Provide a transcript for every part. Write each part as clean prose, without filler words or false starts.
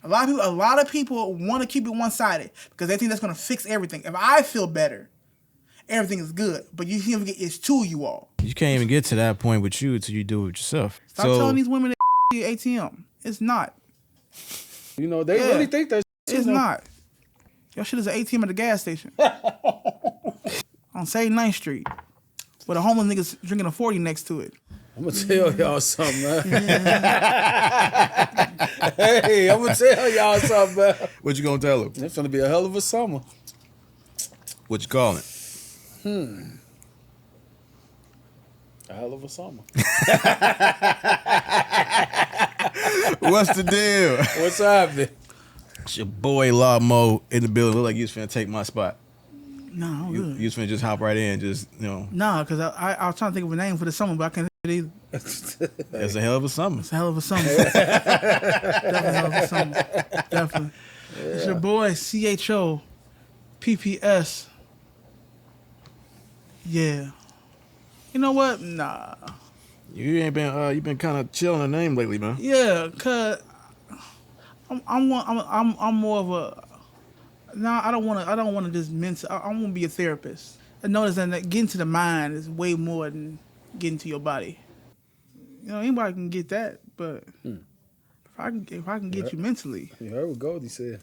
A lot of people want to keep it one-sided because they think that's going to fix everything. If I feel better, everything is good. But you can't forget it's two of you all. You can't even get to that point with you until you do it with yourself. Stop telling these women that ATM. It's not. You know, they really think that it's not. Your shit is an ATM at the gas station. On 79th Street. With a homeless nigga drinking a 40 next to it. I'm going to tell y'all something, man. Hey, I'm going to tell y'all something, man. What you going to tell him? It's going to be a hell of a summer. What you calling it? A hell of a summer. What's the deal? What's happening? It's your boy Law Mo in the building. Look like you was finna take my spot. No, I'm good. You was finna just hop right in, just, you know. Nah, because I was trying to think of a name for the summer, but I can't think of it either. It's a hell of a summer. It's a hell of a summer. Definitely a hell of a summer. Definitely. Yeah. It's your boy CHO PPS. Yeah. You know what? Nah. You ain't been you been kind of chilling the name lately, man. Yeah, cause I'm more of a. Nah, I don't want to just mental. I want to be a therapist. I notice that getting to the mind is way more than getting to your body. You know, anybody can get that, but if I can get you mentally. You heard what Goldie said.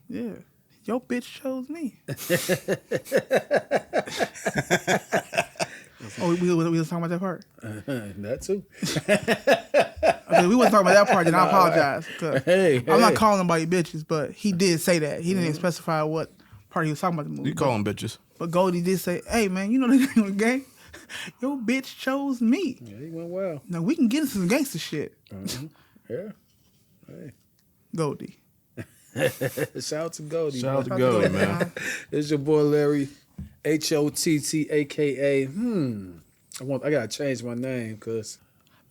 Yeah. Your bitch chose me. Oh, we was talking about that part? That too. Okay, we wasn't talking about that part, then I apologize. Hey, I'm not calling nobody bitches, but he did say that. He didn't specify what part he was talking about the movie. You call them bitches. But Goldie did say, hey, man, you know the name of the game? Your bitch chose me. Yeah, he went well. Now, we can get into some gangster shit. Yeah. Hey. Goldie. Shout out to Goldie. Shout out to Goldie, man. It's your boy Larry, HOTT, a.k.a. I got to change my name because...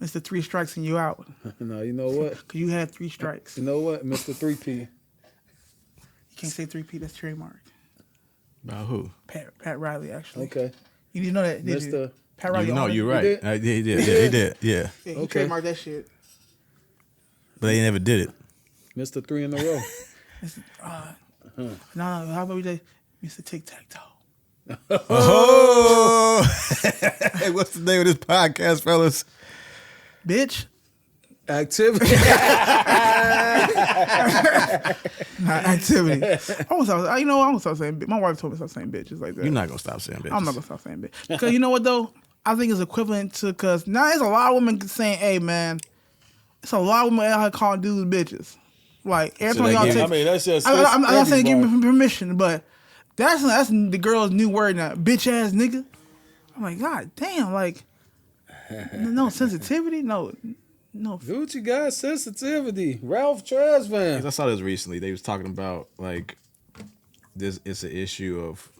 Mr. 3 Strikes and you out. No, you know what? Because you had 3 strikes. You know what? Mr. 3P. You can't say 3P, that's trademark. About who? Pat Riley, actually. Okay. You didn't know that, did you? Pat Riley. No, you're right. He He did. Yeah. Yeah, he Okay. trademarked that shit. But they never did it. Mr. 3 in a row. No, how about we say Mr. Tic-Tac-Toe? Oh! Hey, what's the name of this podcast, fellas? Bitch. Activity. Not activity. I'm gonna stop saying bitch. My wife told me to stop saying bitches like that. You're not going to stop saying bitches. I'm not gonna stop saying bitch. Because you know what though? I think it's equivalent to, because now there's a lot of women saying, hey man, it's a lot of women out here calling dudes bitches. Like every time y'all take, that's just. I'm not saying give me permission, but that's the girl's new word now. Bitch ass nigga. I'm like, God damn, like no sensitivity, no. Gucci got sensitivity. Ralph Tresvant. I saw this recently. They was talking about like this. It's an issue of,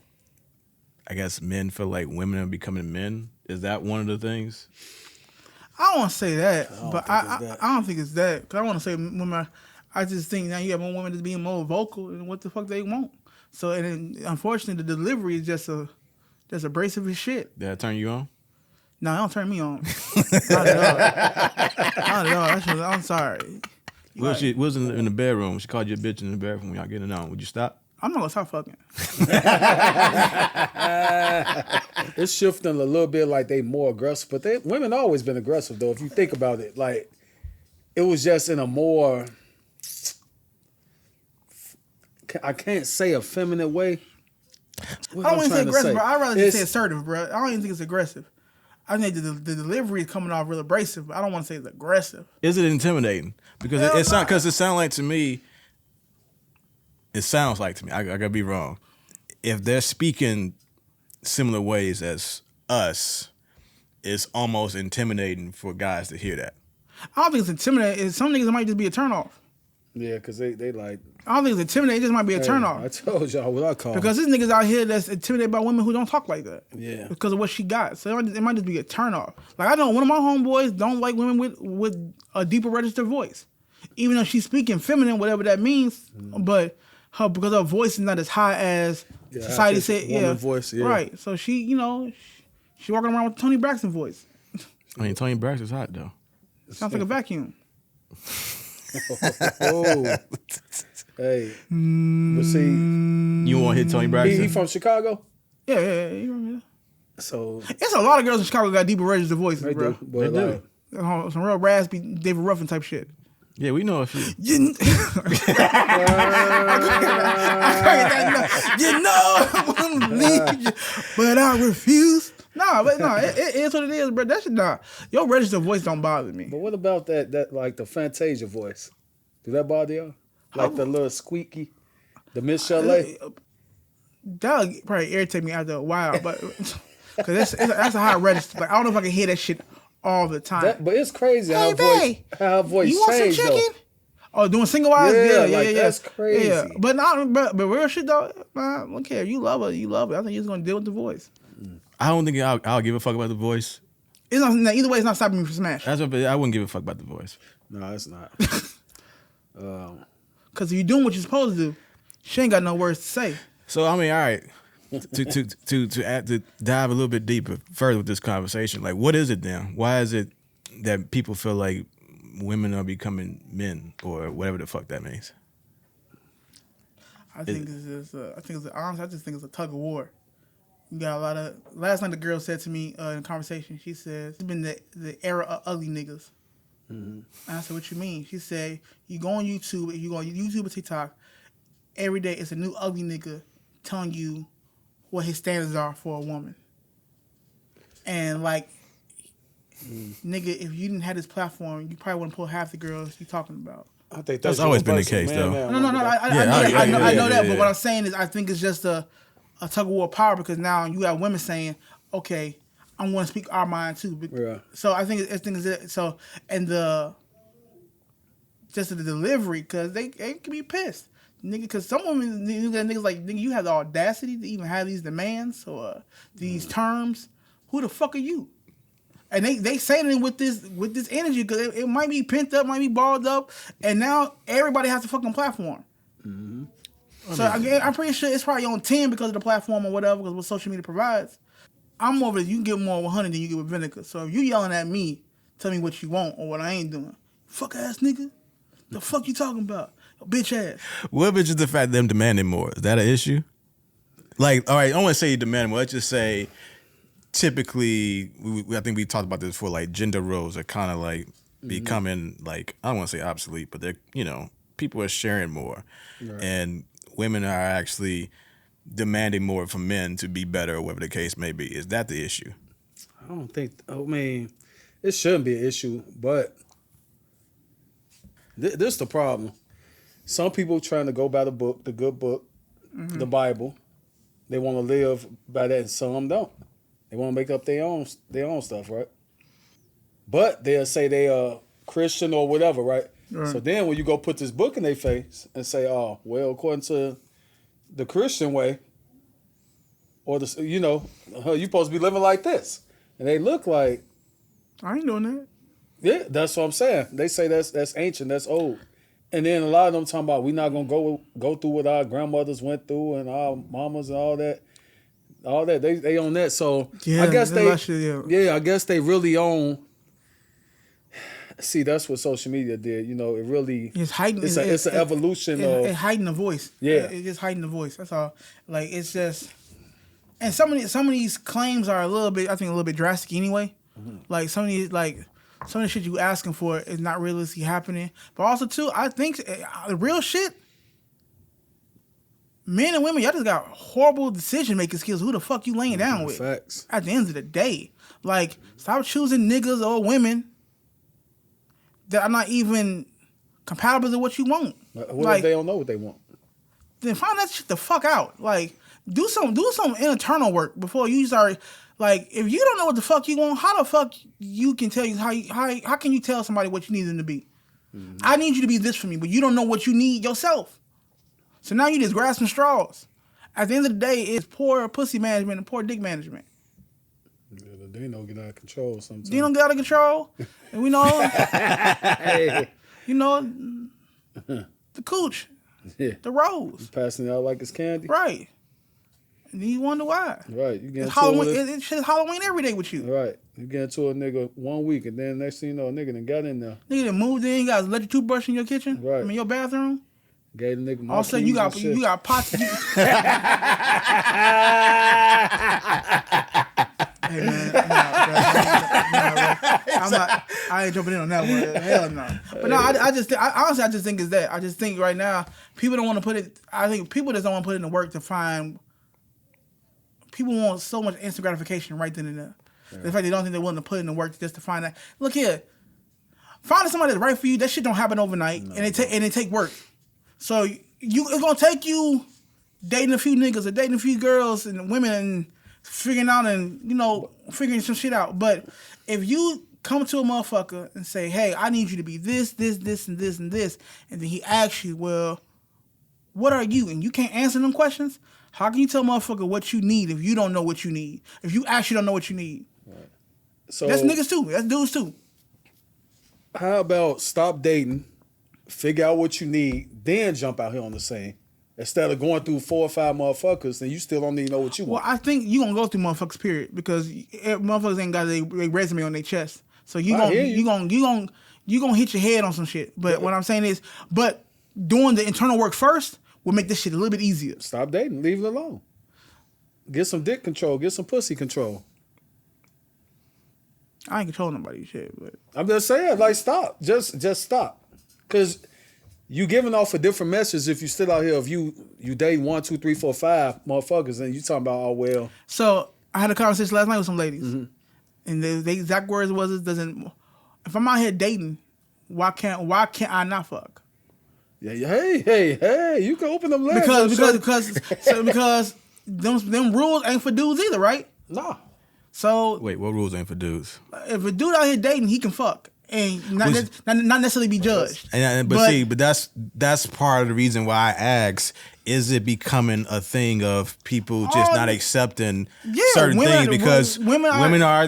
I guess, men feel like women are becoming men. Is that one of the things? I don't want to say that, but I don't think it's that. Because I want to say women. I just think now you have more women just being more vocal and what the fuck they want. So and then, unfortunately, the delivery is just abrasive as shit. Did that turn you on? No, it don't turn me on. Not at all. Not at all. I'm sorry. She was in the bedroom. She called you a bitch in the bedroom when y'all getting it on. Would you stop? I'm not gonna stop fucking. It's shifting a little bit, like they more aggressive, but women always been aggressive though. If you think about it, like it was just in a more, I can't say a feminine way. I don't want to say aggressive, bro. I'd rather just say assertive, bro. I don't even think it's aggressive. I think the delivery is coming off real abrasive, but I don't want to say it's aggressive. Is it intimidating? Because it sounds like to me. It sounds like to me. I gotta be wrong. If they're speaking similar ways as us, it's almost intimidating for guys to hear that. I don't think it's intimidating. Some niggas it might just be a turnoff. Yeah, because they like. I don't think it's intimidating. It just might be a turnoff. I told y'all what I call. Because there's niggas out here that's intimidated by women who don't talk like that. Yeah. Because of what she got. So it might just be a turnoff. Like I know one of my homeboys don't like women with a deeper registered voice, even though she's speaking feminine, whatever that means. But because her voice is not as high as society said. Yeah. Voice. Yeah. Right. So she walking around with Tony Braxton voice. I mean, Tony Braxton's hot though. Sounds like a vacuum. Oh, hey, but see, You want to hit Tony Braxton? he from Chicago, Yeah. You remember that? so It's a lot of girls in Chicago got deeper registered voices, they bro. do. But They do. Some real raspy David Ruffin type shit. Yeah, we know a few. You, you know I want to leave you, but I refuse. It is what it is, bro. That shit not. Your registered voice don't bother me. But what about that like the Fantasia voice? Do that bother y'all? Like the little squeaky, the Miss Chalet? That'll probably irritate me after a while, but because that's a high register. Like I don't know if I can hear that shit all the time. But it's crazy Hey, babe, how her voice you want some changed chicken? though. Oh, doing single wise? Yeah, Yeah. that's crazy. Yeah, but real shit though, man, look here, you love her. I think you're gonna deal with the voice. I don't think I'll give a fuck about the voice. It's not either way. It's not stopping me from Smash. That's what I wouldn't give a fuck about the voice. No, it's not. Because if you're doing what you're supposed to do, she ain't got no words to say. So I mean, all right. To dive a little bit deeper further with this conversation, like what is it then? Why is it that people feel like women are becoming men or whatever the fuck that means? I think it's just. Honestly, I just think it's a tug of war. You got a lot of. Last night, the girl said to me in a conversation, she says, "It's been the era of ugly niggas." Mm-hmm. And I said, "What you mean?" She said, "You go on YouTube, if you go on YouTube or TikTok, every day it's a new ugly nigga telling you what his standards are for a woman." And like, nigga, if you didn't have this platform, you probably wouldn't pull half the girls you talking about. I think That's always been the case, though. No. I know that, but what I'm saying is, I think it's just a tug of war of power because now you have women saying, "Okay, I want to speak our mind too." Yeah. So I think it's so, and the delivery because they can be pissed, nigga. Because some women, niggas like, nigga, you have the audacity to even have these demands or these terms. Who the fuck are you? And they saying it with this energy because it might be pent up, might be balled up, and now everybody has a fucking platform. Mm-hmm. So again, I'm pretty sure it's probably on 10 because of the platform or whatever, because what social media provides. I'm more of a, you can get more with honey than you get with vinegar. So if you yelling at me, tell me what you want or what I ain't doing. Fuck ass nigga, the fuck you talking about? Bitch ass. What if it's just the fact them demanding more? Is that an issue? Like, all right, I don't want to say you demand more. Let's just say, typically, I think we talked about this before. Like, gender roles are kind of like becoming like, I don't want to say obsolete, but they're, people are sharing more, and women are actually demanding more from men to be better, or whatever the case may be. Is that the issue? I don't think. I mean, it shouldn't be an issue, but this is the problem. Some people trying to go by the book, the good book, the Bible. They want to live by that, and some don't. They want to make up their own stuff, right? But they'll say they are Christian or whatever, right? So then when you go put this book in their face and say, "Oh, well, according to the Christian way, or you're supposed to be living like this," and they look like, I ain't doing that. yeah, that's what I'm saying. They say that's ancient, that's old. And then a lot of them talking about we're not gonna go through what our grandmothers went through and our mamas and all that. They own that. So Yeah, I guess I guess they really own. See, that's what social media did. It really It's heightened. It's an evolution it heightened the voice. Yeah. It just heightened the voice. That's all. Like it's just, and some of these claims are a little bit drastic anyway. Mm-hmm. Like some of the shit you asking for is not realistically happening. But also too, I think the real shit. Men and women, y'all just got horrible decision making skills. Who the fuck you laying down with? Facts. At the end of the day, like stop choosing niggas or women that are not even compatible to what you want. What if they don't know what they want? Then find that shit the fuck out. Like do some internal work before you start. Like if you don't know what the fuck you want, how the fuck you can tell you how can you tell somebody what you need them to be? Mm-hmm. I need you to be this for me, but you don't know what you need yourself. So now you just grasping straws. At the end of the day, it's poor pussy management and poor dick management. Yeah, they don't get out of control sometimes. They don't get out of control. And we know, Hey. the cooch, Yeah. the rose. Passing it out like it's candy. Right. And then you wonder why. Right. You get It's into it Halloween. with It's Halloween every day with you. right. You get into a nigga 1 week, and then next thing you know, a nigga done got in there. Nigga that moved in, you got an electric toothbrush in your kitchen. Right. I mean, your bathroom. Gave the nigga my All of a sudden, you keys and shit. got pots. Hey man, bro. I'm not. I ain't jumping in on that one. Hell no. But no, honestly, I just think it's that. I just think right now people don't want to put it. I think people just don't want to put in the work to find. People want so much instant gratification right then and there. Yeah. The fact they don't think they're willing to put in the work just to find that. Look here, finding somebody that's right for you. That shit don't happen overnight, and it take work. So it's gonna take you dating a few niggas or dating a few girls and women and figuring out and figuring some shit out. But if you come to a motherfucker and say, "Hey, I need you to be this, this, this, and this, and this," and then he asks you, "Well, what are you?" and you can't answer them questions, how can you tell a motherfucker what you need if you don't know what you need? If you actually don't know what you need, right. So that's niggas too. That's dudes too. How about stop dating, figure out what you need, then jump out here on the scene? Instead of going through 4 or 5 motherfuckers, and you still don't even know what you want. Well, I think you gonna go through motherfuckers, period, because motherfuckers ain't got their resume on their chest. So you gonna hit your head on some shit. But what I'm saying is, but doing the internal work first will make this shit a little bit easier. Stop dating, leave it alone. Get some dick control, get some pussy control. I ain't controlling nobody's shit, but I'm just saying, like, stop, just stop, because you giving off a different message if you still out here. If you dating 1, 2, 3, 4, 5 motherfuckers, and you talking about, oh well. So I had a conversation last night with some ladies, and the exact words was, "It doesn't. If I'm out here dating, why can't I not fuck?" Yeah. Hey, you can open them legs because them rules ain't for dudes either, right? Nah. So wait, what rules ain't for dudes? If a dude out here dating, he can fuck and not necessarily be judged. But that's part of the reason why I ask: is it becoming a thing of people just not accepting certain things because women are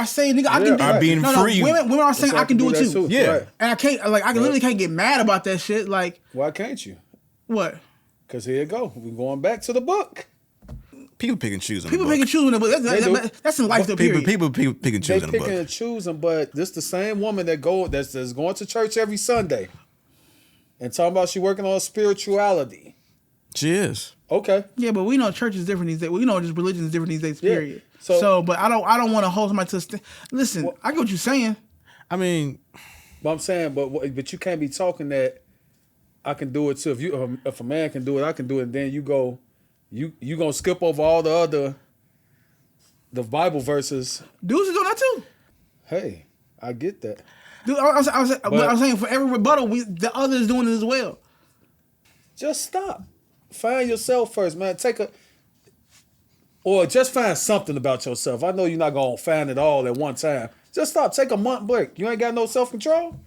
saying, nigga, I can do are being free. Women are saying I can do it too. Yeah, right. And I can't literally can't get mad about that shit. Like, why can't you? What? Because here you go. We're going back to the book. People pick and choose. People pick and choose, but that's in life. People pick and choose. They pick and choosing, but this the same woman that's going to church every Sunday and talking about she working on spirituality. She is. Okay. Yeah, but we know church is different these days. We know just religion is different these days. Period. Yeah. So, but I don't want to hold somebody to. Listen, I get what you're saying. I mean, but I'm saying, but you can't be talking that I can do it too. If a man can do it, I can do it. And then you go. You gonna skip over all the Bible verses. Dudes are doing that too. Hey, I get that. Dude, I'm saying for every rebuttal, the other is doing it as well. Just stop. Find yourself first, man. Or just find something about yourself. I know you're not gonna find it all at one time. Just stop. Take a month break. You ain't got no self-control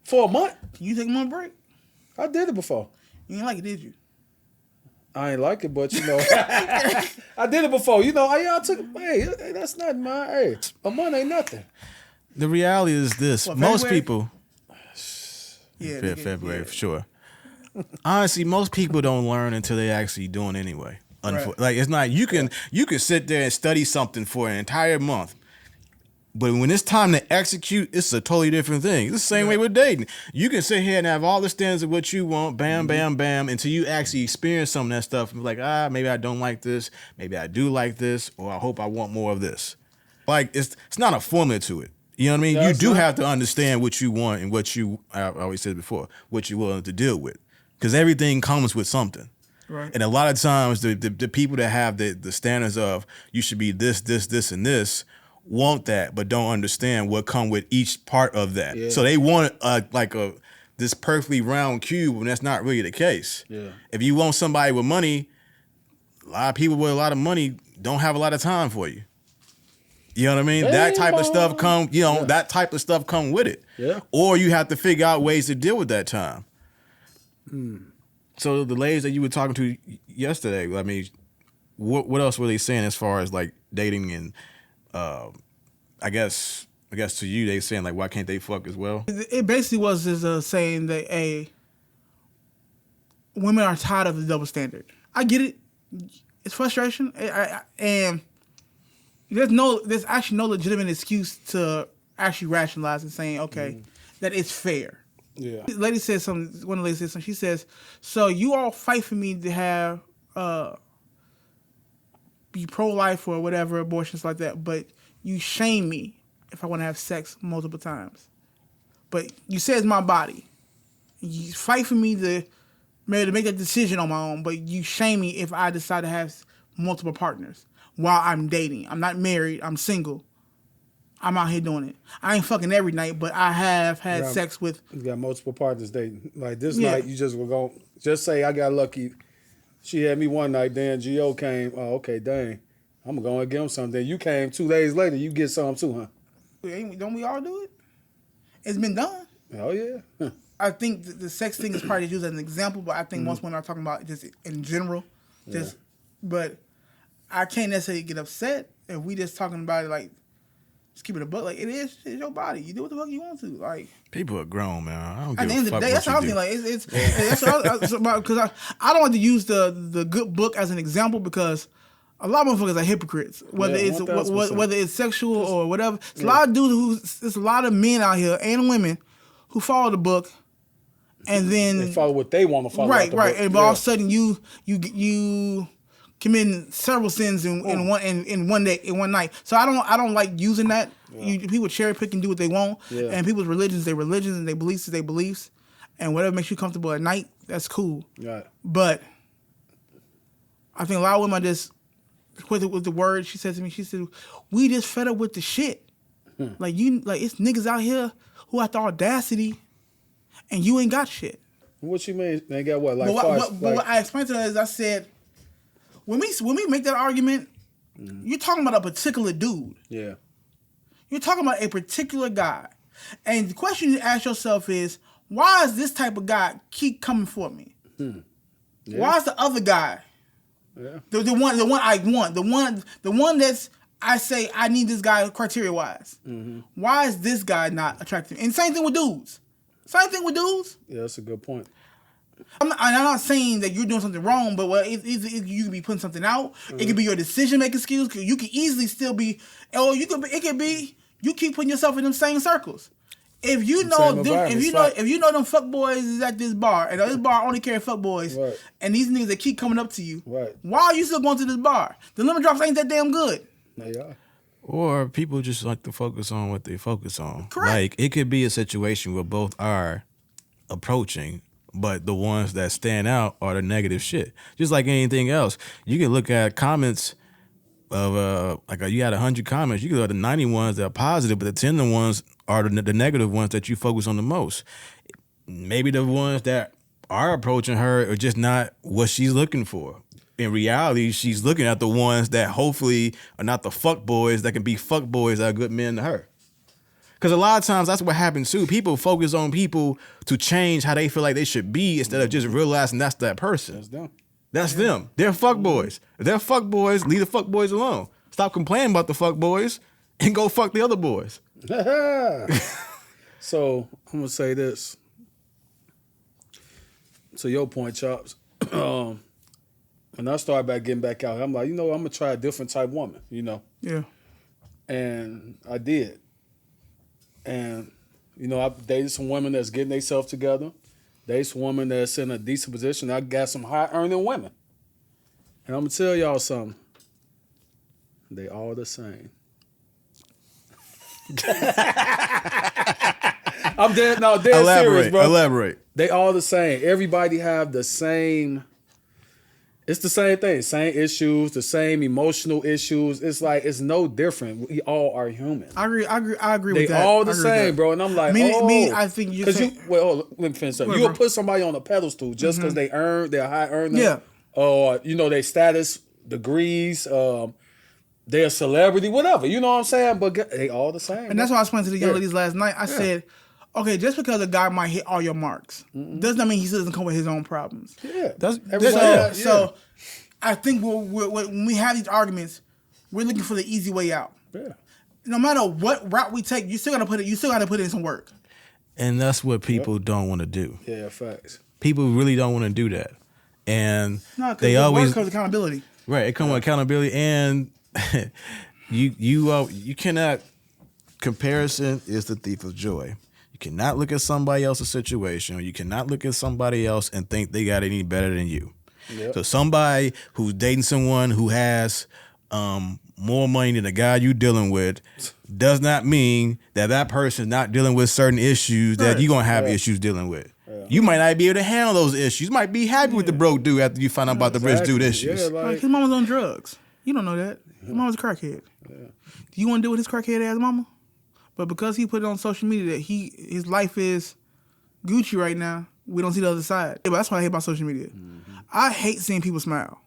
for a month. You take a month break? I did it before. You ain't like it, did you? I ain't like it, but I did it before. I took. Hey, that's nothing, man. Hey, a month ain't nothing. The reality is this: most people. Yeah, February for sure. Honestly, most people don't learn until they actually doing anyway. Right. Like it's not you can sit there and study something for an entire month. But when it's time to execute, it's a totally different thing. It's the same way with dating. You can sit here and have all the standards of what you want, bam, bam, bam, until you actually experience some of that stuff and be like, maybe I don't like this, maybe I do like this, or I hope I want more of this. Like it's not a formula to it. You know what I mean? You do have to understand what you want and what I always said before, what you're willing to deal with. Because everything comes with something. Right. And a lot of times the people that have the standards of you should be this, and this, want that, but don't understand what come with each part of that. Yeah. So they want this perfectly round cube, and that's not really the case. Yeah. If you want somebody with money, a lot of people with a lot of money don't have a lot of time for you. You know what I mean? That type of stuff that type of stuff come with it. Yeah. Or you have to figure out ways to deal with that time. So the ladies that you were talking to yesterday, I mean, what else were they saying as far as like dating and I guess to you they saying like why can't they fuck as well? It basically was saying that women are tired of the double standard. I get it. It's frustration, and there's actually no legitimate excuse to actually rationalize and saying, okay, that it's fair. Yeah. The lady said something. One of the ladies said something. She says, "So you all fight for me to have be pro-life or whatever, abortions like that, but you shame me if I want to have sex multiple times. But you say it's my body. You fight for me to make a decision on my own, but you shame me if I decide to have multiple partners while I'm dating. I'm not married. I'm single. I'm out here doing it. I ain't fucking every night, but I have had sex with... You got multiple partners dating. Like this Yeah. night, you just were going... Just say I got lucky. She had me one night, then Gio came. Oh, okay, dang. I'm going to go and give him something. You came 2 days later, you get something too, huh? Don't we all do it? It's been done. Oh, yeah. Huh. I think the sex thing is probably used as an example, but I think most women are talking about just in general. But I can't necessarily get upset if we just talking about it like, just keep it a buck. Like, it's your body. You do what the fuck you want to. Like, People are grown, man. I don't at give the a end of the fuck day, what that's how I you feel. do. Like, that's because I don't like to use the good book as an example because a lot of motherfuckers are hypocrites. Whether Yeah, it's 1000%. whether it's sexual or whatever, it's a lot of dudes there's a lot of men out here and women who follow the book, and then They follow what they want to follow. right, out the book. and all of a sudden you committing several sins in one day, in one night. So I don't like using that. People cherry pick and do what they want, and people's religions, their religions, and their beliefs, is their beliefs, and whatever makes you comfortable at night, that's cool. Right. But I think a lot of women are just with the word she said to me. She said, "We just fed up with the shit. Like it's niggas out here who have the audacity, and you ain't got shit." What you mean? They got what? Like, But what I explained to her is I said, when we make that argument, you're talking about a particular dude. Yeah. You're talking about a particular guy. And the question you ask yourself is, why is this type of guy keep coming for me? Yeah. Why is the other guy, Yeah. the one I want, the one that's I say I need this guy criteria wise? Why is this guy not attractive? And same thing with dudes. Yeah, that's a good point. I'm not saying that you're doing something wrong, but you could be putting something out. It could be your decision making skills. You could easily still be, or it could be you keep putting yourself in them same circles. If you know them fuck boys is at this bar, and this bar only carry fuck boys, Right. and these niggas that keep coming up to you, Right. why are you still going to this bar? The lemon drops ain't that damn good. They are. Or people just like to focus on what they focus on. Correct. Like, it could be a situation where both are approaching, but the ones that stand out are the negative shit. Just like anything else. You can look at comments of, you had 100 comments. You can look at the 90 ones that are positive, but the 10 ones are the negative ones that you focus on the most. Maybe the ones that are approaching her are just not what she's looking for. In reality, she's looking at the ones that hopefully are not the fuck boys that can be fuck boys that are good men to her. Because a lot of times that's what happens too. People focus on people to change how they feel like they should be instead of just realizing that's that person. That's them. That's them. They're fuck boys. If they're fuck boys, leave the fuck boys alone. Stop complaining about the fuck boys and go fuck the other boys. So I'm gonna say this. To your point, Chops. When I started getting back out, I'm like, I'm gonna try a different type woman, Yeah. And I did. And, I dated some women that's getting themselves together. Dated some women that's in a decent position. I got some high-earning women. And I'm going to tell y'all something. They all the same. I'm dead serious, bro. Elaborate. They all the same. Everybody have the same... It's the same thing, same issues, the same emotional issues. It's like it's no different. We all are human. I agree They with that. all the same, bro. And I'm like, I think you because let me finish up. You'll put somebody on a pedestal just because they're high earner, Yeah. or their status, degrees, they're a celebrity, whatever. You know what I'm saying? But they all the same. And that's why I explained to the young ladies last night. I said, okay, just because a guy might hit all your marks does not mean he doesn't come with his own problems. Yeah, So I think when we have these arguments, we're looking for the easy way out. Yeah. No matter what route we take, you still got to put in some work. And that's what people don't want to do. Yeah, facts. People really don't want to do that. And No, because they the always work comes accountability. Right. It comes with accountability, and you cannot. Comparison is the thief of joy. You cannot look at somebody else's situation, or you cannot look at somebody else and think they got any better than you. Yep. So somebody who's dating someone who has more money than the guy you dealing with does not mean that person is not dealing with certain issues that you're going to have issues dealing with. Yeah. You might not be able to handle those issues. You might be happy with the broke dude after you find out about the rich dude issues. Yeah, like his mama's on drugs. You don't know that. His mama's a crackhead. Yeah. Do you want to deal with his crackhead ass mama? But because he put it on social media that his life is Gucci right now, we don't see the other side. Yeah, but that's what I hate about social media. Mm-hmm. I hate seeing people smile.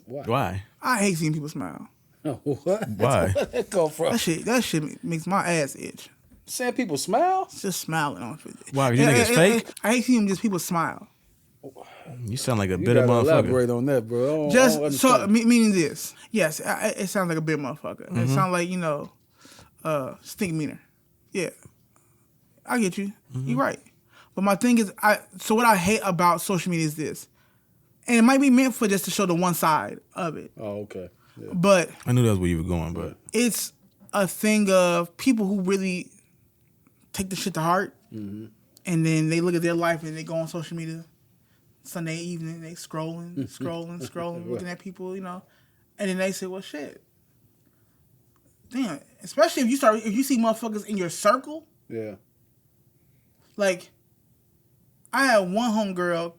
Why? I hate seeing people smile. What? Why? Where'd that go from? That shit makes my ass itch. Seeing people smile? Just smiling on it. Why? You think it's fake? I hate seeing just people smile. You sound like a bitter motherfucker. Elaborate on that, bro. Meaning this. Yes, it sounds like a bitter motherfucker. Mm-hmm. It sounds like, stink meaner. Yeah. I get you. Mm-hmm. You're right. But my thing is, so what I hate about social media is this. And it might be meant for just to show the one side of it. Oh, okay. Yeah. But I knew that's where you were going, but it's a thing of people who really take the shit to heart, mm-hmm. and then they look at their life and they go on social media Sunday evening, they scrolling, right. Looking at people, and then they say, well, shit. Damn, especially if you see motherfuckers in your circle. Yeah. Like, I had one homegirl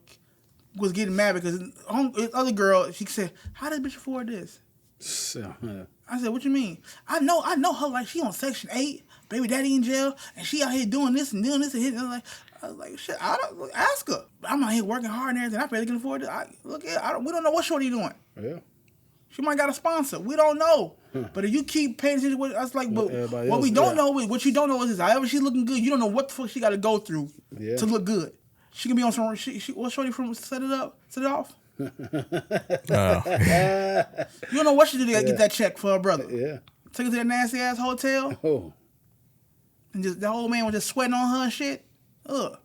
was getting mad because this other girl, she said, how does bitch afford this? I said, what you mean? I know her, like, she on Section 8, baby daddy in jail, and she out here doing this and doing this and hitting. I was like, shit, ask her. I'm out here working hard and everything. I barely can afford it. We don't know what shorty doing. Yeah. She might got a sponsor. We don't know. But if you keep paying attention to what that's like, but what we don't know is what you don't know is however she's looking good, you don't know what the fuck she got to go through to look good. She can be on some. What shorty from Set It Off? You don't know what she did to get that check for her brother. Yeah. Took her to that nasty ass hotel. Oh. And just the old man was just sweating on her and shit. Ugh.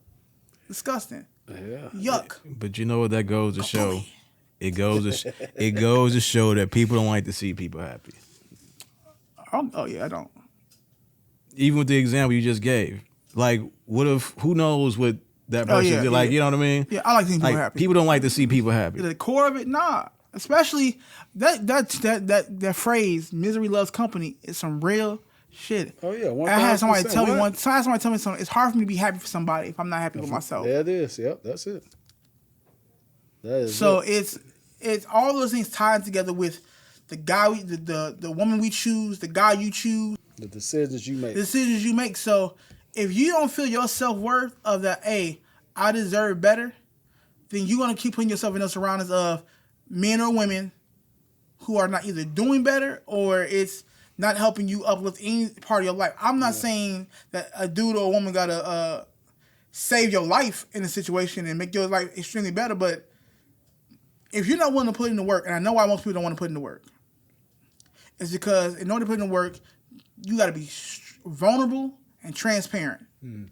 Disgusting. Yeah. Yuck. But you know what that goes to show? It goes to show that people don't like to see people happy. Oh yeah, I don't. Even with the example you just gave, like, what if? Who knows what that person did? Like, you know what I mean? Yeah, I like seeing people happy. People don't like to see people happy. The core of it, nah. Especially that phrase, "misery loves company," is some real shit. Oh yeah, 100%. I had somebody tell me something. It's hard for me to be happy for somebody if I'm not happy with myself. There it is. Yep, that's it. That is so it. It's all those things tied together with the guy, the woman we choose, the guy you choose, the decisions you make. So if you don't feel your self-worth of that, hey, I deserve better, then you're gonna keep putting yourself in those surroundings of men or women who are not either doing better or it's not helping you uplift any part of your life. I'm not saying that a dude or a woman gotta save your life in a situation and make your life extremely better, but if you're not willing to put in the work, and I know why most people don't want to put in the work, it's because in order to put in the work, you got to be vulnerable and transparent. Mm.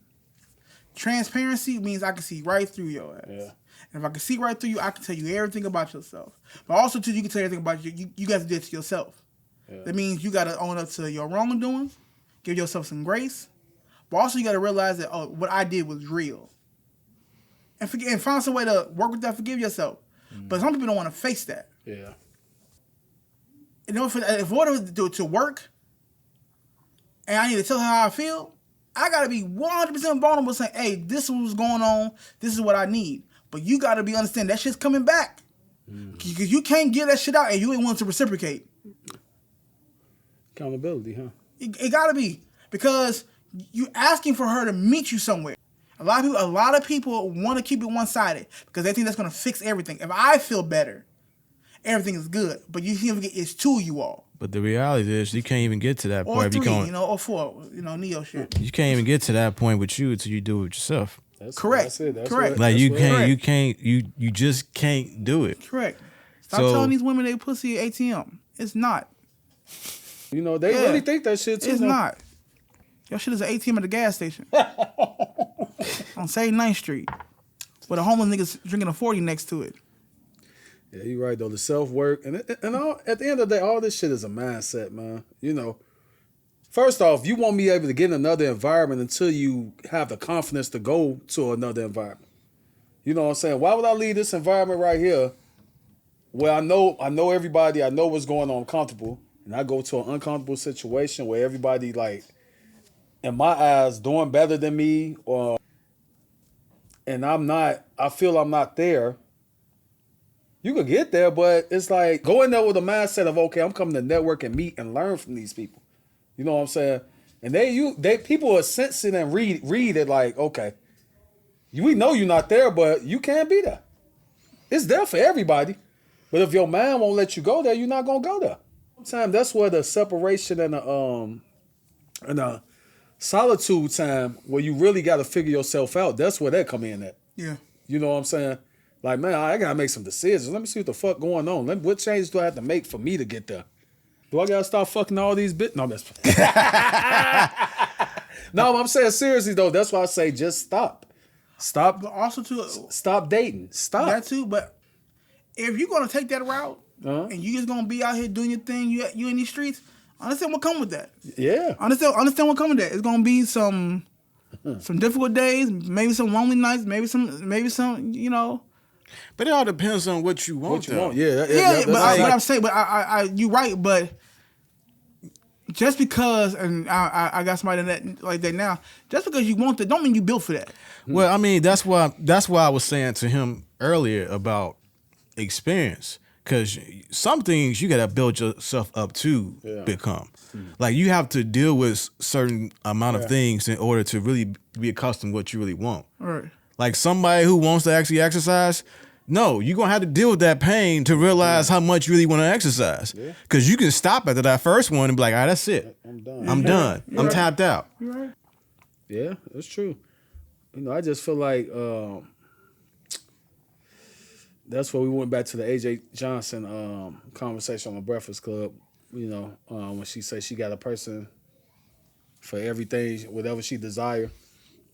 Transparency means I can see right through your ass. Yeah. And if I can see right through you, I can tell you everything about yourself. But also, too, you can tell everything about you. You got to do it to yourself. Yeah. That means you got to own up to your wrongdoings, give yourself some grace. But also, you got to realize that, what I did was real. And find some way to work with that, forgive yourself. But some people don't want to face that. Yeah. In order to work, and I need to tell her how I feel, I got to be 100% vulnerable saying, hey, this is what's going on. This is what I need. But you got to be understanding that shit's coming back. Because you can't give that shit out and you ain't willing to reciprocate. Accountability, huh? It got to be. Because you asking for her to meet you somewhere. A lot of people want to keep it one-sided because they think that's going to fix everything. If I feel better, everything is good. But you can't forget it's two of you all. But the reality is you can't even get to that point. Or three, or four, Neo shit. You can't even get to that point with you until you do it with yourself. Correct. Correct. Like you just can't do it. Correct. Stop telling these women they pussy ATM. It's not. They really think that shit too. It's not. Your shit is an ATM at the gas station. On 79th Street. With a homeless nigga drinking a 40 next to it. Yeah, you're right though. The self work and all, at the end of the day, all this shit is a mindset, man. You know, first off, you won't be able to get in another environment until you have the confidence to go to another environment. You know what I'm saying? Why would I leave this environment right here where I know everybody, I know what's going on, I'm comfortable, and I go to an uncomfortable situation where everybody like, in my eyes, doing better than me, and I feel I'm not there. You could get there, but it's like go in there with a mindset of, okay, I'm coming to network and meet and learn from these people. You know what I'm saying? And they people are sensing and read it like, okay, we know you're not there, but you can't be there. It's there for everybody. But if your mind won't let you go there, you're not gonna go there. Sometimes that's where the separation and the solitude time where you really gotta figure yourself out, that's where that come in at. Yeah. You know what I'm saying? Like, man, I gotta make some decisions. Let me see what the fuck going on. What changes do I have to make for me to get there? Do I gotta start fucking all these bits? No, that's no, I'm saying seriously though. That's why I say just stop. Stop. But also too, Stop dating. Stop. that too. But if you're gonna take that route and you just gonna be out here doing your thing, you in these streets, understand what come with that. Yeah. Understand what come with that. It's gonna be some difficult days, maybe some lonely nights, maybe some, you know. But it all depends on what you want. What you though. want? Yeah. Yeah, but like, I'm saying, but I you right, but just because, and I got somebody like that now, just because you want that, don't mean you built for that. Well, I mean, that's why I was saying to him earlier about experience, because some things you gotta build yourself up to become. Like you have to deal with certain amount of things in order to really be accustomed to what you really want. Right. Like somebody who wants to actually exercise, no, you're gonna have to deal with that pain to realize how much you really want to exercise. Because you can stop after that first one and be like, all right, that's it. I'm done. I'm tapped out. You right. Yeah, that's true. You know, I just feel like that's where we went back to the AJ Johnson conversation on the Breakfast Club. You know, when she said she got a person for everything, whatever she desire,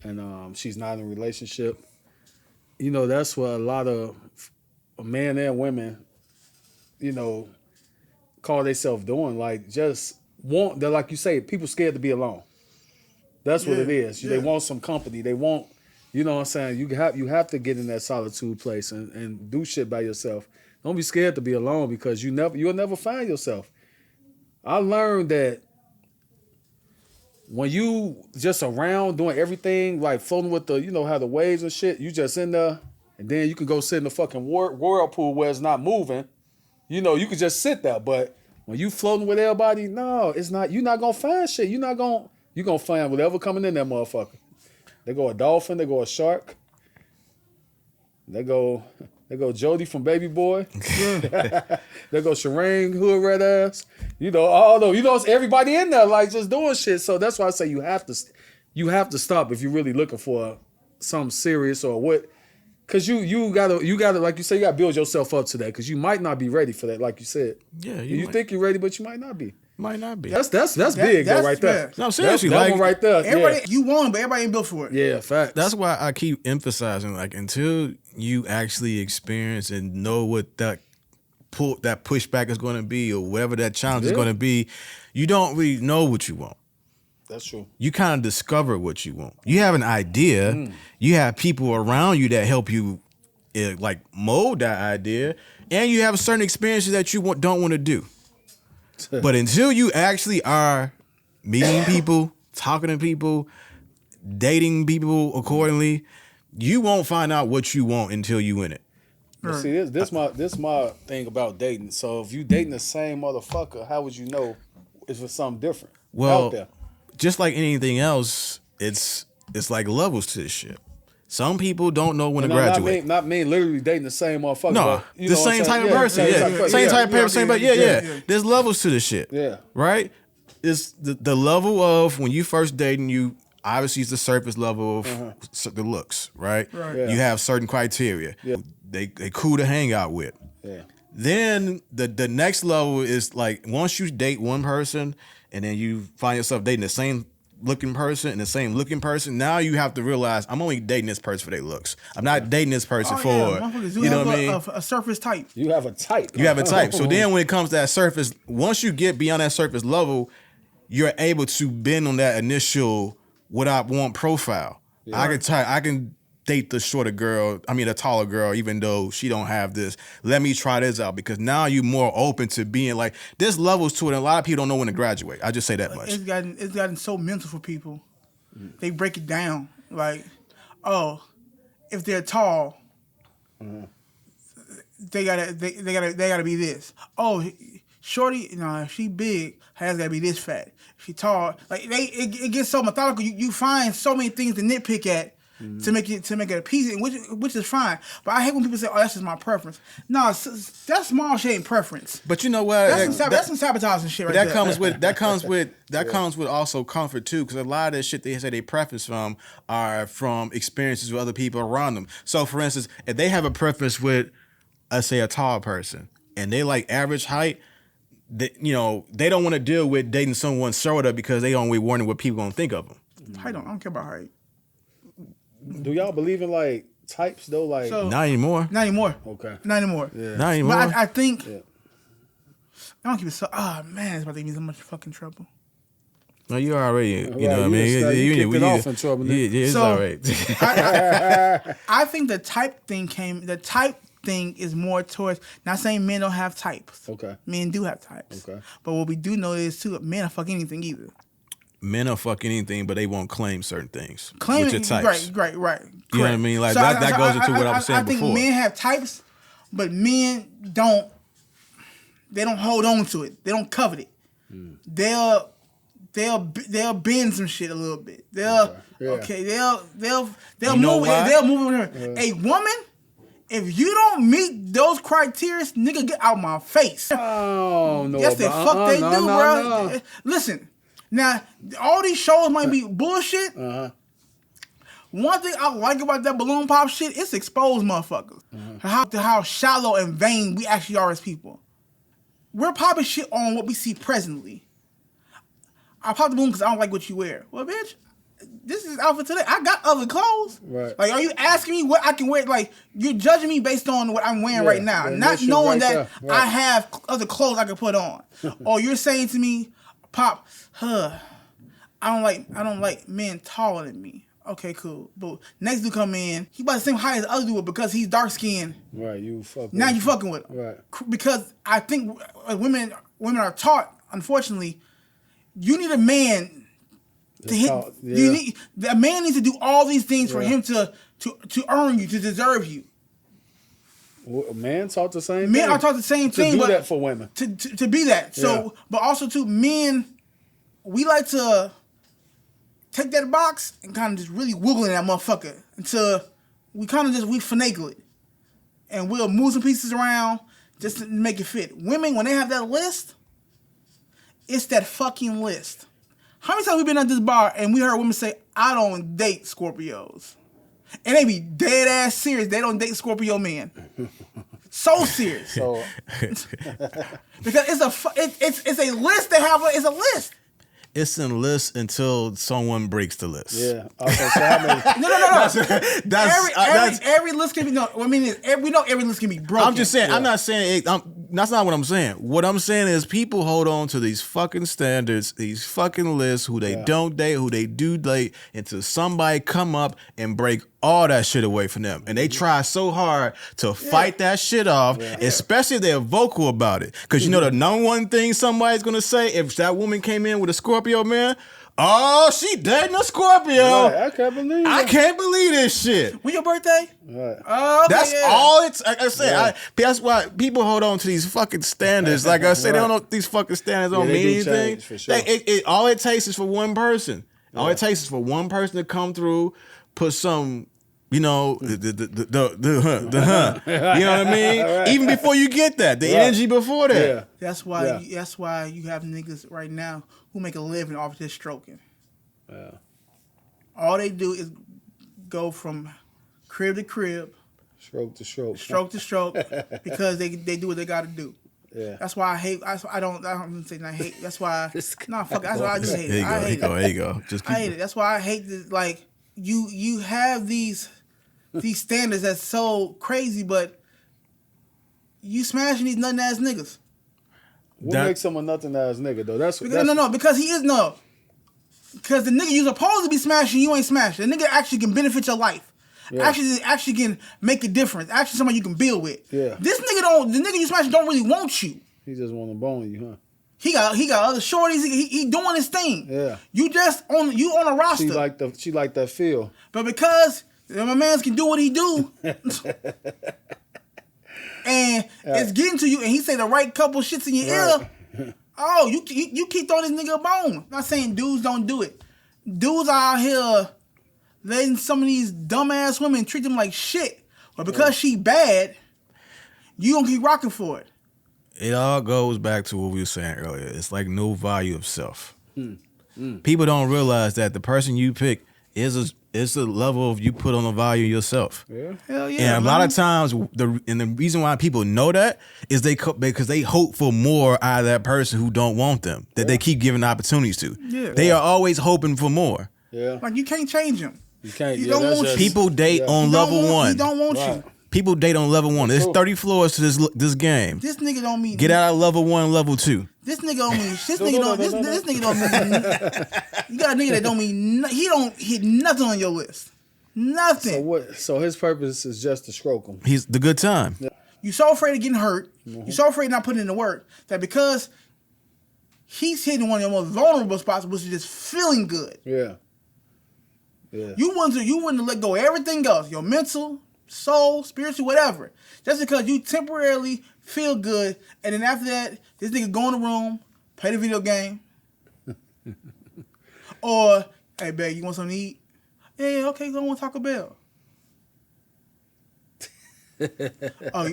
and she's not in a relationship. You know, that's what a lot of men and women, you know, call themselves doing. Like, just they're like you say, people scared to be alone. That's what it is. They want some company. They want, you know what I'm saying? You have to get in that solitude place and do shit by yourself. Don't be scared to be alone because you'll never find yourself. I learned that when you just around doing everything, like floating with the, you know, how the waves and shit, you just in there, and then you can go sit in the fucking whirlpool where it's not moving. You know, you could just sit there. But when you floating with everybody, no, it's not. You're not gonna find shit. You're gonna find whatever coming in that motherfucker. They go a dolphin, they go a shark. They go Jody from Baby Boy. They go Shireen, hood red ass. You know, it's everybody in there like just doing shit. So that's why I say you have to stop if you're really looking for something serious or what. Cause you gotta like you say, you gotta build yourself up to that. Cause you might not be ready for that, like you said. Yeah, you think you're ready, but you might not be. Might not be. That's big though, right there. No, seriously, that like one right there. Everybody, you want it, but everybody ain't built for it. Yeah, facts. That's why I keep emphasizing, like, until you actually experience and know what that pushback is going to be or whatever that challenge is going to be, you don't really know what you want. That's true. You kind of discover what you want. You have an idea. You have people around you that help you, like, mold that idea, and you have certain experiences that you don't want to do. But until you actually are meeting people, talking to people, dating people accordingly, you won't find out what you want until you in it. But see, this my thing about dating. So if you dating the same motherfucker, how would you know if it's something different out there? Just like anything else, it's like levels to this shit. Some people don't know when to graduate. Not me literally dating the same motherfucker. No, but, the same type of person. Same type of person. But yeah. There's levels to this shit. Yeah. Right? It's the level of when you first dating, you obviously it's the surface level of the looks, right? Yeah. You have certain criteria. Yeah. They cool to hang out with. Yeah. Then the next level is like once you date one person and then you find yourself dating the same looking person and the same looking person, now you have to realize I'm only dating this person for their looks. I'm not dating this person for, motherfuckers do you know have what I mean? a surface type. You have a type. You have a type. So then when it comes to that surface, once you get beyond that surface level, you're able to bend on that initial what I want profile. Yeah. I can date the shorter girl, the taller girl, even though she don't have this. Let me try this out, because now you're more open to being like, there's levels to it, and a lot of people don't know when to graduate. I just say that much. It's gotten so mental for people. They break it down like, oh, if they're tall, they gotta be this. Oh, shorty, if she big, has gotta be this fat. If she tall, like it gets so methodical. You find so many things to nitpick at. To make it appeasing, which is fine, but I hate when people say, "Oh, that's just my preference." No, that small shit ain't preference. But you know what? That's some sabotaging shit right there. That comes with also comfort too, because a lot of that shit they say they preference from are from experiences with other people around them. So, for instance, if they have a preference with, let's say, a tall person, and they like average height, they don't want to deal with dating someone shorter because they only wondering what people gonna think of them. I don't care about height. Do y'all believe in like types though? Like Not anymore. Not anymore. Okay. Not anymore. Yeah. Not anymore. But I think Yeah. I don't keep it so. Oh man, it's about to get me so much fucking trouble. No, you already, you know what I you mean? just- you kicked it off in trouble, Yeah, nigga. it's So- all right. I think the type thing is more towards, not saying men don't have types. Okay. Men do have types. Okay. But what we do know is too, men don't fuck anything either. Men will fuck anything, but they won't claim certain things. Claiming, with your types. right. You know what I mean? Like, that goes into what I was saying before. I think men have types, but men don't. They don't hold on to it. They don't covet it. They'll bend some shit a little bit. They'll Yeah. they'll You know move. why? They'll move with her. A woman, if you don't meet those criteria, nigga, get out my face. Oh no. Yes, the fuck they do, bro. No. Listen, now all these shows might be bullshit. One thing I like about that balloon pop shit, it's exposed motherfuckers. How shallow and vain we actually are as people. We're popping shit on what we see presently. I pop the balloon because I don't like what you wear. Well, bitch, this is outfit today. I got other clothes. Right. Like, are you asking me what I can wear? Like, you're judging me based on what I'm wearing right now, that not shit knowing right that there. Right. I have other clothes I can put on. Or you're saying to me, Pop, I don't like men taller than me. Okay, cool. But next dude come in, he about the same height as the other dude because he's dark skinned. Right. You fuck. Now you fucking with him. Right. Because I think women are taught, unfortunately, you need a man to hit. taught, A man needs to do all these things for Yeah. him to earn you, to deserve you. Men taught the same. Men thing. are taught the same to thing, do but that for women. to be that. So, Yeah. but also too, men, we like to take that box and kind of just really wiggle in that motherfucker until we finagle it, and we'll move some pieces around just to make it fit. Women, when they have that list, it's that fucking list. How many times we been at this bar and we heard women say, "I don't date Scorpios," and they be dead ass serious. They don't date Scorpio men. So serious. So Because it's a list. It's a list. It's in the list until someone breaks the list. yeah. Okay. So how many? No. Every list can be we know every list can be broken. I'm just saying. I'm not saying. That's not what I'm saying. What I'm saying is people hold on to these fucking standards, these fucking lists, who they don't date, who they do date, until somebody come up and break all that shit away from them. And they try so hard to fight that shit off, especially if they're vocal about it. Because you know the number one thing somebody's going to say if that woman came in with a Scorpio man, oh, she dating a Scorpio. Right, I can't believe. I it. can't believe this shit. When your birthday? Right. Oh, okay, That's yeah. all it's. Like I said, that's why people hold on to these fucking standards. Like I said, they don't know these fucking standards don't they mean do anything. change, for sure. All it takes is for one person. All it takes is for one person to come through, put some, you know, the you know what I mean? Right. Even before you get that, the energy before that. Yeah. That's why. Yeah. That's why you have niggas right now who make a living off just stroking. Yeah. All they do is go from crib to crib, Stroke to stroke. stroke to stroke, because they do what they got to do. Yeah. That's why I hate. I don't say I hate. That's why. Nah, fuck. That's why I just hate There it. you go. I hate it. There you go. Just keep I hate it. That's why I hate this. Like you have these standards that's so crazy, but you smashing these nothing ass niggas. What That- makes him a nothing ass nigga though? That's Because he is no. Because the nigga you supposed to be smashing, you ain't smashing. The nigga actually can benefit your life. Yeah. Actually can make a difference. Actually somebody you can build with. Yeah. This nigga don't. The nigga you smashing don't really want you. He just want to bone you, huh? He got other shorties. He doing his thing. Yeah. You just on a roster. She like that feel. But because my mans can do what he do, and it's getting to you, and he say the right couple shits in your ear. Oh, you keep throwing this nigga a bone. Not saying dudes don't do it. Dudes are out here letting some of these dumbass women treat them like shit. But because she bad, you gonna keep rocking for it. It all goes back to what we were saying earlier. It's like no value of self. People don't realize that the person you pick is a level of you put on the value of yourself. Yeah. Hell yeah. And a lot of times, the reason why people know that is because they hope for more out of that person who don't want them, that they keep giving opportunities to. Yeah. They are always hoping for more. Yeah. like you can't change him. You can't. You yeah, don't that's want just- People date on He level don't want, one. He don't want Right. you. People date on level one. There's True. 30 floors to this game. This nigga don't mean Get out of level one, level two. This nigga don't mean this nigga don't this nigga don't mean. You got a nigga that don't mean he don't hit nothing on your list. Nothing. So what? So his purpose is just to stroke him. He's the good time. You so afraid of getting hurt. You so afraid of not putting in the work that because he's hitting one of your most vulnerable spots, which is just feeling good. Yeah. Yeah. You wouldn't let go of everything else, your mental, soul, spiritual, whatever, just because you temporarily feel good, and then after that, this nigga go in the room, play the video game, or hey, babe, you want something to eat? Yeah, okay, go on Taco Bell. Oh,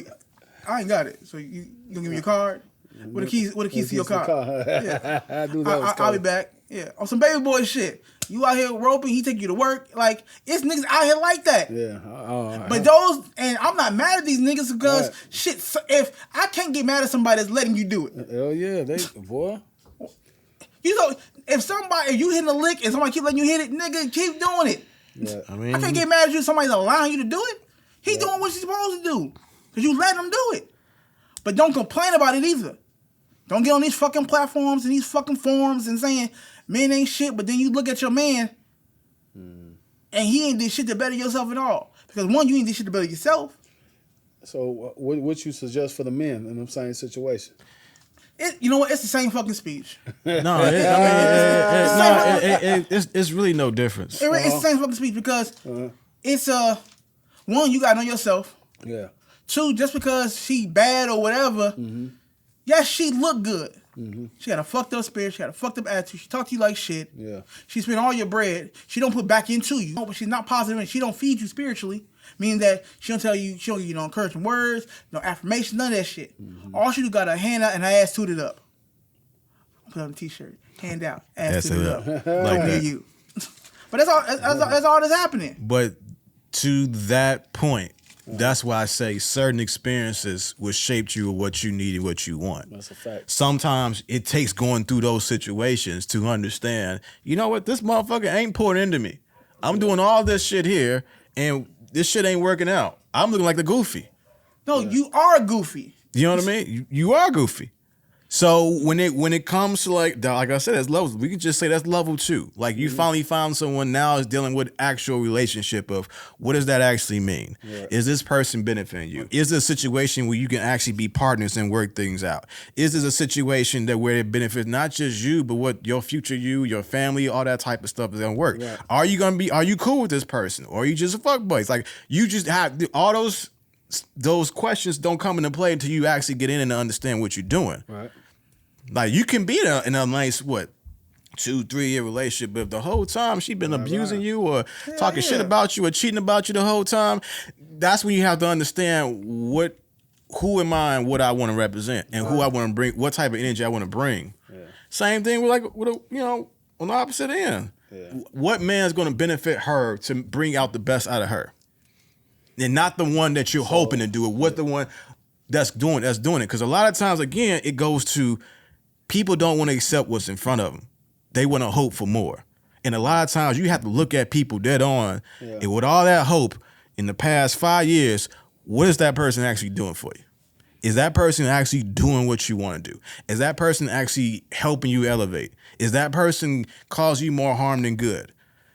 I ain't got it. So you gonna give me your card? What the keys? What the keys to your car? Yeah. I do that. I'll be back. Yeah, on some baby boy shit. You out here roping, he take you to work. Like, it's niggas out here like that. Yeah. But those, and I'm not mad at these niggas because Right. shit. So if I can't get mad at somebody that's letting you do it, Hell yeah, boy. you know, if you hitting a lick and somebody keep letting you hit it, nigga, keep doing it. Yeah. I mean, I can't get mad at you. Somebody's allowing you to do it. He doing what he's supposed to do because you let him do it. But don't complain about it either. Don't get on these fucking platforms and these fucking forums and saying men ain't shit. But then you look at your man and he ain't did shit to better yourself at all. Because one, you ain't did shit to better yourself. So what you suggest for the men in the same situation? You know what? It's the same fucking speech. no, it's really no difference. It's the same fucking speech because it's one, you gotta know yourself. Yeah. Two, just because she bad or whatever, yes, she look good. She got a fucked up spirit. She got a fucked up attitude. She talk to you like shit. Yeah. She spend all your bread. She don't put back into you. But she's not positive and she don't feed you spiritually. Meaning that she don't tell you, she don't give you no encouraging words, no affirmation, none of that shit. All she do got her hand out and her ass tooted up. Put on a t-shirt. Hand out. Ass tooted up. Like Near that. you. But that's all that's happening. But to that point, that's why I say certain experiences will shape you of what you need and what you want. That's a fact. Sometimes it takes going through those situations to understand, you know what, this motherfucker ain't pouring into me. I'm doing all this shit here, and this shit ain't working out. I'm looking like the goofy. No, you are goofy. You know what I mean? You are goofy. So when it comes to like I said, that's levels. We can just say that's level 2. Like you finally found someone now is dealing with actual relationship of what does that actually mean? Yeah. Is this person benefiting you? Is this a situation where you can actually be partners and work things out? Is this a situation that where it benefits not just you, but what your future you, your family, all that type of stuff is gonna work? Right. Are you cool with this person? Or are you just a fuckboy? It's like you just have all those questions don't come into play until you actually get in and understand what you're doing. Right. Like you can be in a nice 2-3 year relationship, but if the whole time she been abusing you or talking shit about you or cheating about you the whole time, that's when you have to understand who am I and what I want to represent and who I want to bring, what type of energy I want to bring. Yeah. Same thing with on the opposite end. Yeah. What man's going to benefit her to bring out the best out of her? And not the one that you're hoping to do it. What the one that's doing it. Because a lot of times, again, it goes to people don't want to accept what's in front of them. They want to hope for more. And a lot of times you have to look at people dead on. Yeah. And with all that hope in the past 5 years, what is that person actually doing for you? Is that person actually doing what you want to do? Is that person actually helping you elevate? Is that person causing you more harm than good?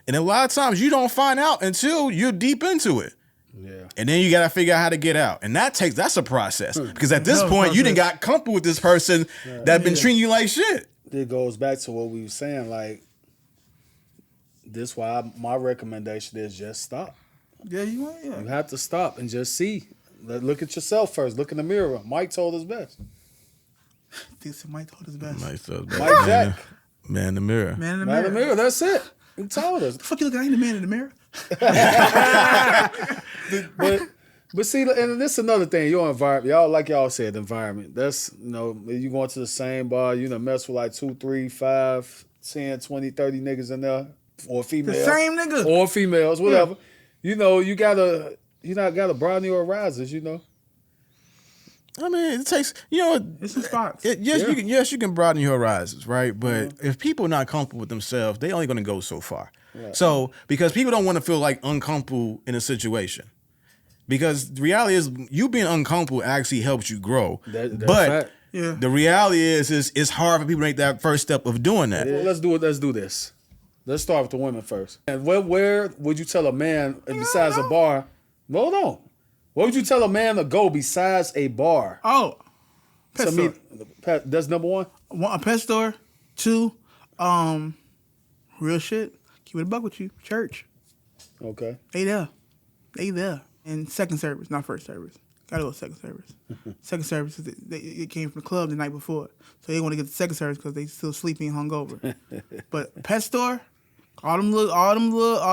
And a lot of times you don't find out until you're deep into it. Yeah. And then you got to figure out how to get out. And that's a process. Because at this point, you done got comfortable with this person that been treating you like shit. It goes back to what we were saying, like, this why my recommendation is just stop. Yeah, you have to stop and just see. Look at yourself first. Look in the mirror. Mike told us best. Mike told us best. Mike Jack. Man in the mirror. Man in the Man in the mirror. mirror. That's it. He told us. The fuck you looking? I ain't the man in the mirror. But see, and this is another thing. Your environment, y'all, like y'all said, environment. That's, you going to the same bar, mess with like 2, 3, 5, 10, 20, 30 niggas in there, or females. The same nigga. Or females, whatever. Yeah. You gotta broaden your horizons, I mean, it takes, It's some spots. You can broaden your horizons, right? But if people are not comfortable with themselves, they only going to go so far. Right. So, because people don't want to feel like uncomfortable in a situation. Because the reality is, you being uncomfortable actually helps you grow. That's but fact. Yeah. the reality is it's hard for people to make that first step of doing that. Well, let's do it. Let's do this. Let's start with the women first. And where would you tell a man besides a bar? Hold on. Where would you tell a man to go besides a bar? Oh, pet To store. me, that's number one. One, a pet store. 2, real shit. Keep it a buck with you. Church. Okay. They there. And second service, not first service. Gotta go second service. Second service, it came from the club the night before. So they want to get the second service because they still sleepy and hungover. But pet store, all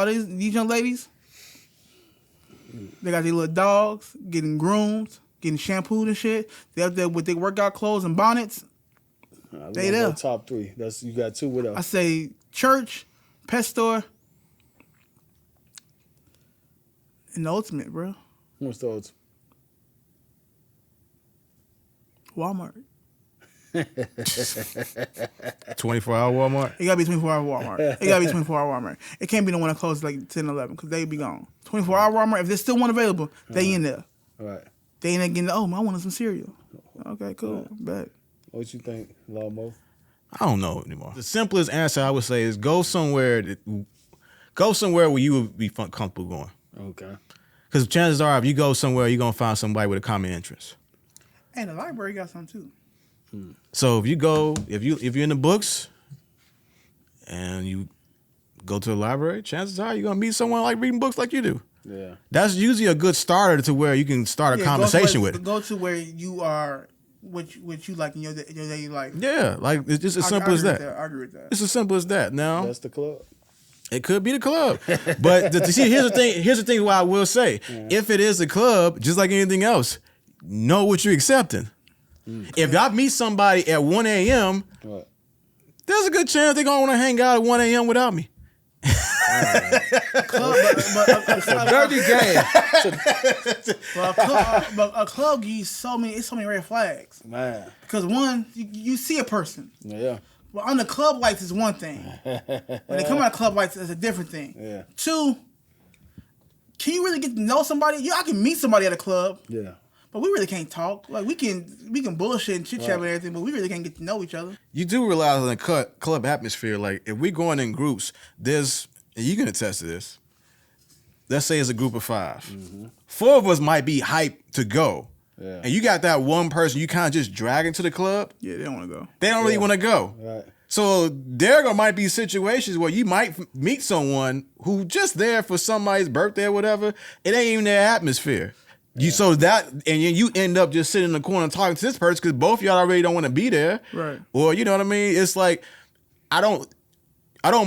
these young ladies, they got their little dogs, getting groomed, getting shampooed and shit. They up there with their workout clothes and bonnets. They there. Top 3. You got 2. What else? I say church, pet store, and the ultimate, bro. What's those? Walmart. 24-hour Walmart. It gotta be 24-hour Walmart. It can't be the one that closes like 10, 11 because they be gone. 24-hour Walmart. If there's still one available, they in there. All right. They in there getting. I wanted some cereal. Okay, cool. Bet. What you think, Lawmo? I don't know anymore. The simplest answer I would say is go somewhere where you would be comfortable going. Okay. Because chances are, if you go somewhere, you're gonna find somebody with a common interest. And the library got some too. So if you're in the books and you go to the library, chances are you're gonna meet someone like reading books like you do. Yeah. That's usually a good starter to where you can start a conversation with. Go to where you are, what you like in your daily life. Yeah, like it's just as simple as that. I agree with that. It's as simple as that. Now That's the club. it could be the club, but here's the thing. Here's the thing. Why I will say, if it is a club, just like anything else, know what you're accepting. If y'all meet somebody at 1 a.m., What? there's a good chance they're gonna want to hang out at 1 a.m. without me. Dirty game. But a club gives you so many red flags. Man. Because one, you see a person. Yeah. Well, on the club lights is one thing. When they come out of club lights, it's a different thing. Yeah. 2, can you really get to know somebody? I can meet somebody at a club, Yeah. but we really can't talk. Like we can bullshit and chit chat and everything, but we really can't get to know each other. You do realize in the club atmosphere, like if we're going in groups, and you can attest to this. Let's say it's a group of 5. 4 of us might be hyped to go. Yeah. And you got that one person you kind of just drag into the club. Yeah, they don't want to go. They don't really want to go. Right. So might be situations where you might meet someone who just there for somebody's birthday or whatever. It ain't even their atmosphere. You you end up just sitting in the corner talking to this person because both y'all already don't want to be there. Right. Or you know what I mean? It's like I don't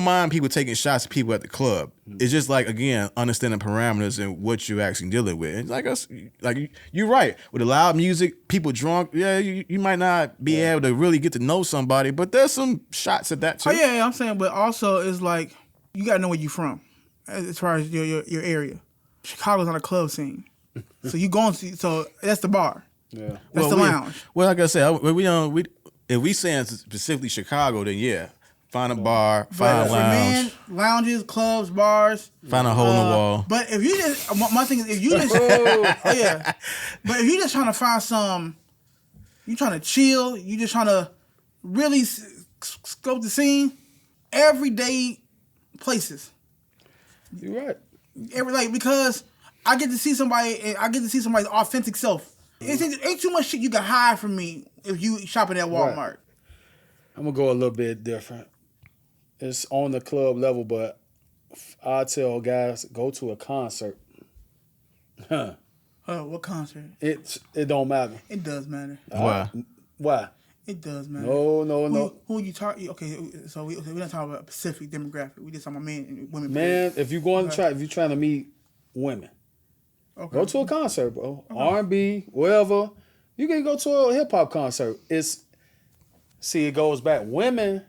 mind people taking shots at people at the club. It's just like, again, understanding parameters and what you're actually dealing with. And you're right. With the loud music, people drunk, you might not be able to really get to know somebody, but there's some shots at that too. Oh yeah, I'm saying, but also it's like you gotta know where you're from, as far as your area. Chicago's on a club scene, so you going to, so that's the bar. Yeah. That's the lounge. Well, like I said, if we saying specifically Chicago, then yeah, find a bar, find But a for lounge, men, lounges, clubs, bars. find a hole in the wall. But if you just, my thing is, if you just, oh yeah, but if you just trying to find some, you trying to chill, you just trying to really scope the scene, everyday places. You're right. Because I get to see somebody, I get to see somebody's authentic self. Ain't too much shit you can hide from me if you shopping at Walmart. Right. I'm gonna go a little bit different. It's on the club level, but I tell guys go to a concert. Huh. Oh, what concert? It don't matter. It does matter. Why? Why? It does matter. No. Who you talking? Okay, so we're not talking about a specific demographic. We just talking about men and women. Man, if you're going to if you're trying to meet women, Okay. go to a concert, bro. R&B, wherever. You can go to a hip hop concert. It goes back. Women,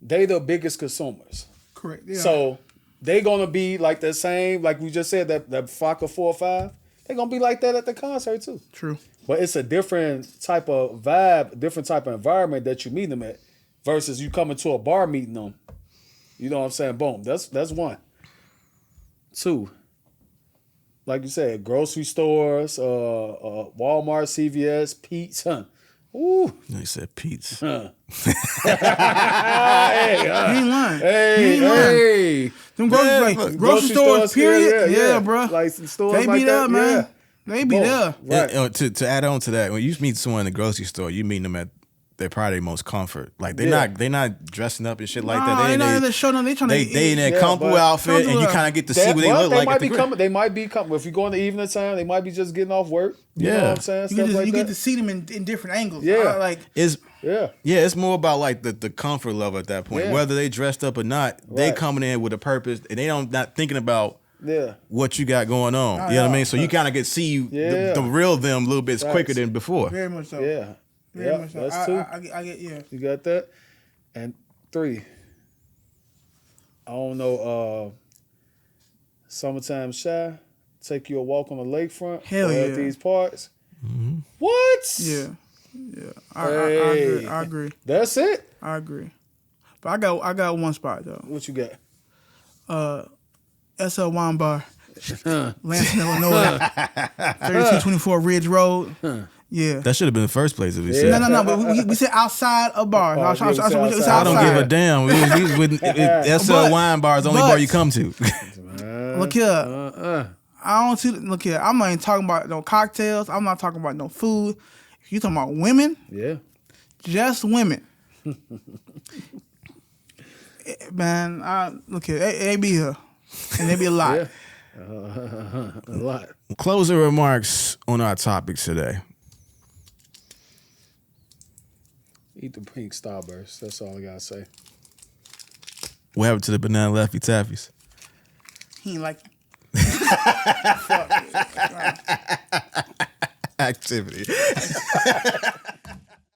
they the biggest consumers. Correct. So they gonna be like the same, like we just said, that Flocka 4 or 5. They gonna be like that at the concert too. True. But it's a different type of vibe, different type of environment that you meet them at, versus you coming to a bar meeting them. You know what I'm saying? Boom. That's one. 2. Like you said, grocery stores, Walmart, CVS, Pete's. Huh. Ooh. You said Pete's. Huh. You ain't lying. Hey. Them grocery, grocery stores, period. Yeah, bro. Like some stores They like be that, there, man. yeah. They be Boom. there. Right. To add on to that, when you meet someone in the grocery store, you meet them at their probably most comfort. Like they're not dressing up and shit like that. They not showing up. They trying to. They in their Yeah, comfortable but- outfit, and you kind of get to see what they look like. At the crib. They might be coming. If you go in the evening time, they might be just getting off work. You know Yeah. what I'm saying? You, Stuff like get that. to see them in different angles. Yeah. It's Yeah. it's more about like the comfort level at that point. Yeah. Whether they dressed up or not, they Right. coming in with a purpose, and they not thinking about Yeah. what you got going on. You know what I mean? So you kind of get to see Yeah. the real them a little bit Facts. quicker than before. Very much so. Yeah. Very Yeah. much so. That's 2. I get yeah. You got that? And 3. I don't know. Summertime Shy. Take you a walk on the lakefront. Hell or yeah. At these parts. What? Yeah. Hey. I agree. That's it. I agree. But I got one spot though. What you got? SL Wine Bar, Lansing, Illinois, 3224 Ridge Road. Yeah. That should have been the first place if we said. No. But we said outside a bar. Oh, We said yeah, we said outside. I don't give a damn. SL But- Wine Bar is the only bar you come to. Look here. I don't see. Look here. I'm not even talking about no cocktails. I'm not talking about no food. If you talking about women, Yeah. just women. Man, look here. They be here, and they be a lot. Yeah. A lot. Closing remarks on our topics today. Eat the pink Starburst. That's all I gotta say. What happened to the banana Laffy Taffies? He ain't like. Activity.